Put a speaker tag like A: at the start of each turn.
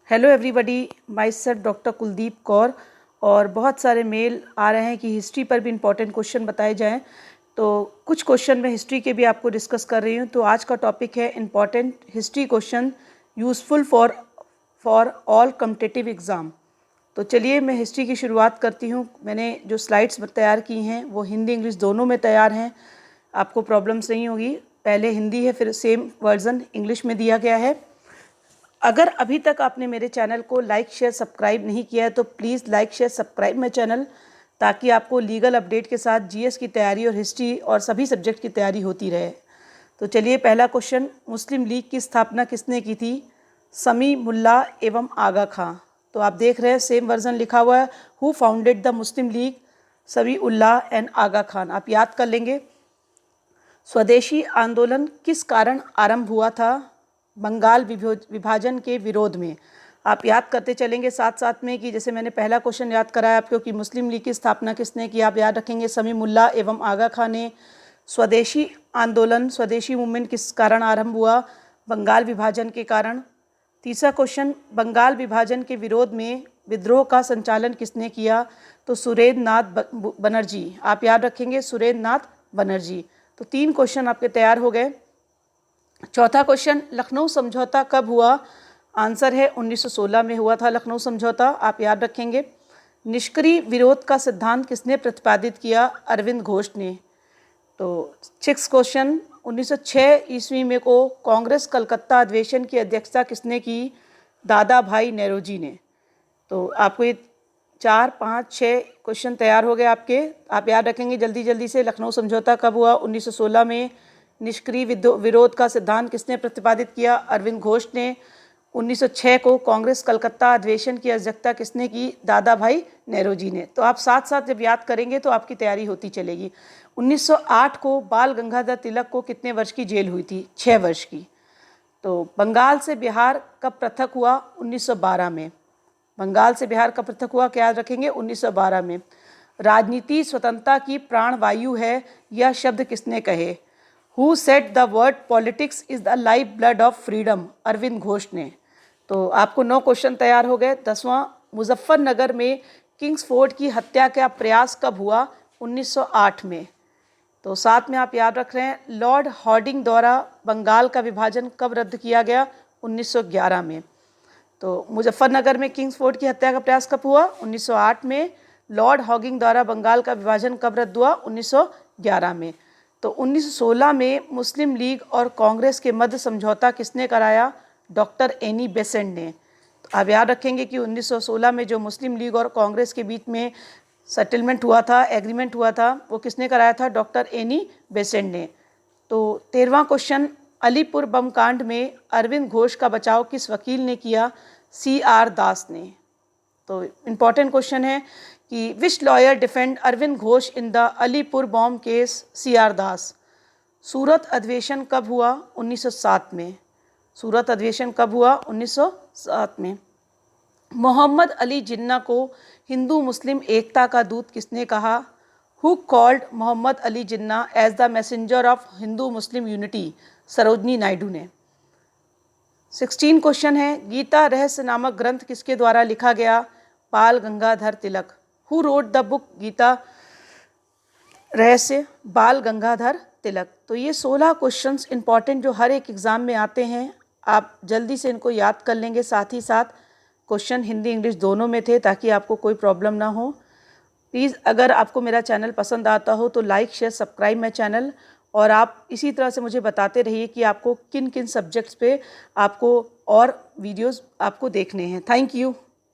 A: Hello everybody, my self doctor Kuldeep Kaur. और बहुत सारे मेल आ रहे हैं कि हिस्ट्री पर भी इम्पॉर्टेंट क्वेश्चन बताए जाएं, तो कुछ क्वेश्चन मैं हिस्ट्री के भी आपको डिस्कस कर रही हूं। तो आज का टॉपिक है important history question useful for all competitive exam. तो चलिए मैं हिस्ट्री की शुरुआत करती हूँ। मैंने जो स्लाइड्स तैयार की हैं वो हिंदी इंग्लिश दोनों में तैयार हैं, आपको प्रॉब्लम्स नहीं होगी। पहले हिंदी है, फिर सेम वर्जन इंग्लिश में दिया गया है। अगर अभी तक आपने मेरे चैनल को लाइक शेयर सब्सक्राइब नहीं किया है तो please like share subscribe my channel, ताकि आपको लीगल अपडेट के साथ जीएस की तैयारी और हिस्ट्री और सभी सब्जेक्ट की तैयारी होती रहे। तो चलिए पहला क्वेश्चन, मुस्लिम लीग की स्थापना किसने की थी? समी मुल्ला एवं आगा खां। तो आप देख रहे हैं सेम वर्जन लिखा हुआ है, who founded the Muslim league, समी उल्लाह एंड आगा खान। आप याद कर लेंगे। स्वदेशी आंदोलन किस कारण आरंभ हुआ था? बंगाल विभाजन के विरोध में। आप याद करते चलेंगे साथ साथ में कि जैसे मैंने पहला क्वेश्चन याद कराया आपको कि मुस्लिम लीग की स्थापना किसने की, आप याद रखेंगे समी मुल्ला एवं आगा खां ने। स्वदेशी आंदोलन, स्वदेशी मूवमेंट किस कारण आरंभ हुआ? बंगाल विभाजन के कारण। तीसरा क्वेश्चन, बंगाल विभाजन के विरोध में विद्रोह का संचालन किसने किया? तो सुरेंद्र नाथ बनर्जी। आप याद रखेंगे सुरेंद्र नाथ बनर्जी। तो 3 क्वेश्चन आपके तैयार हो गए। चौथा क्वेश्चन, लखनऊ समझौता कब हुआ? आंसर है 1916 में हुआ था लखनऊ समझौता, आप याद रखेंगे। निष्क्रिय विरोध का सिद्धांत किसने प्रतिपादित किया? अरविंद घोष ने। तो 6 क्वेश्चन, 1906 ईस्वी में को कांग्रेस कलकत्ता अधिवेशन की अध्यक्षता किसने की? दादा भाई नेरोजी ने। तो आपको ये 4, 5, 6 क्वेश्चन तैयार हो गए आपके। आप याद रखेंगे जल्दी जल्दी से। लखनऊ समझौता कब हुआ? 1916 में। निष्क्रिय विरोध का सिद्धांत किसने प्रतिपादित किया? अरविंद घोष ने। 1906 को कांग्रेस कलकत्ता अधिवेशन की अध्यक्षता किसने की? दादा भाई नेरोजी ने। तो आप साथ साथ जब याद करेंगे तो आपकी तैयारी होती चलेगी। 1908 को बाल गंगाधर तिलक को कितने वर्ष की जेल हुई थी? 6 वर्ष की। तो बंगाल से बिहार कब पृथक हुआ? 1912 में। बंगाल से बिहार कब पृथक हुआ, क्या याद रखेंगे? 1912 में। राजनीति स्वतंत्रता की प्राणवायु है, यह शब्द किसने कहे? Who said the word politics is the life blood of freedom? Arvind Ghosh ने। तो आपको 9 क्वेश्चन तैयार हो गए। 10वां, मुजफ्फरनगर में किंग्सफोर्ड की हत्या का प्रयास कब हुआ? 1908 में। तो साथ में आप याद रख रहे हैं, लॉर्ड हॉर्डिंग द्वारा बंगाल का विभाजन कब रद्द किया गया? 1911 में। तो मुजफ्फरनगर में किंग्सफोर्ड की हत्या का प्रयास कब हुआ? 1908 में। लॉर्ड हॉगिंग द्वारा बंगाल का विभाजन कब रद्द हुआ? 1911 में। तो 1916 में मुस्लिम लीग और कांग्रेस के मध्य समझौता किसने कराया? डॉक्टर एनी बेसेंट ने। तो आप याद रखेंगे कि 1916 में जो मुस्लिम लीग और कांग्रेस के बीच में सेटलमेंट हुआ था, एग्रीमेंट हुआ था, वो किसने कराया था? डॉक्टर एनी बेसेंट ने। तो 13वां क्वेश्चन, अलीपुर बम कांड में अरविंद घोष का बचाव किस वकील ने किया? CR दास ने। तो इम्पॉर्टेंट क्वेश्चन है कि which lawyer defend Arvind Ghosh in the Alipore bomb case? CR Das. Surat अधिवेशन कब हुआ? 1907 में। सूरत अधिवेशन कब हुआ? 1907 में। मोहम्मद अली जिन्ना को हिंदू मुस्लिम एकता का दूत किसने कहा? Who called Mohammed Ali Jinnah as the messenger of Hindu Muslim unity? Sarojini Naidu ने। 16 क्वेश्चन है, गीता रहस्य नामक ग्रंथ किसके द्वारा लिखा गया? Bal Gangadhar Tilak. Who wrote the book Gita Rahasya? Bal Gangadhar तिलक। तो ये 16 क्वेश्चंस इंपॉर्टेंट जो हर एक एग्ज़ाम में आते हैं, आप जल्दी से इनको याद कर लेंगे। साथ ही साथ क्वेश्चन हिंदी इंग्लिश दोनों में थे, ताकि आपको कोई प्रॉब्लम ना हो। प्लीज़ अगर आपको मेरा चैनल पसंद आता हो तो like share subscribe my channel, और आप इसी तरह से मुझे बताते रहिए कि आपको किन किन सब्जेक्ट्स पे आपको और वीडियोस आपको देखने हैं। Thank you.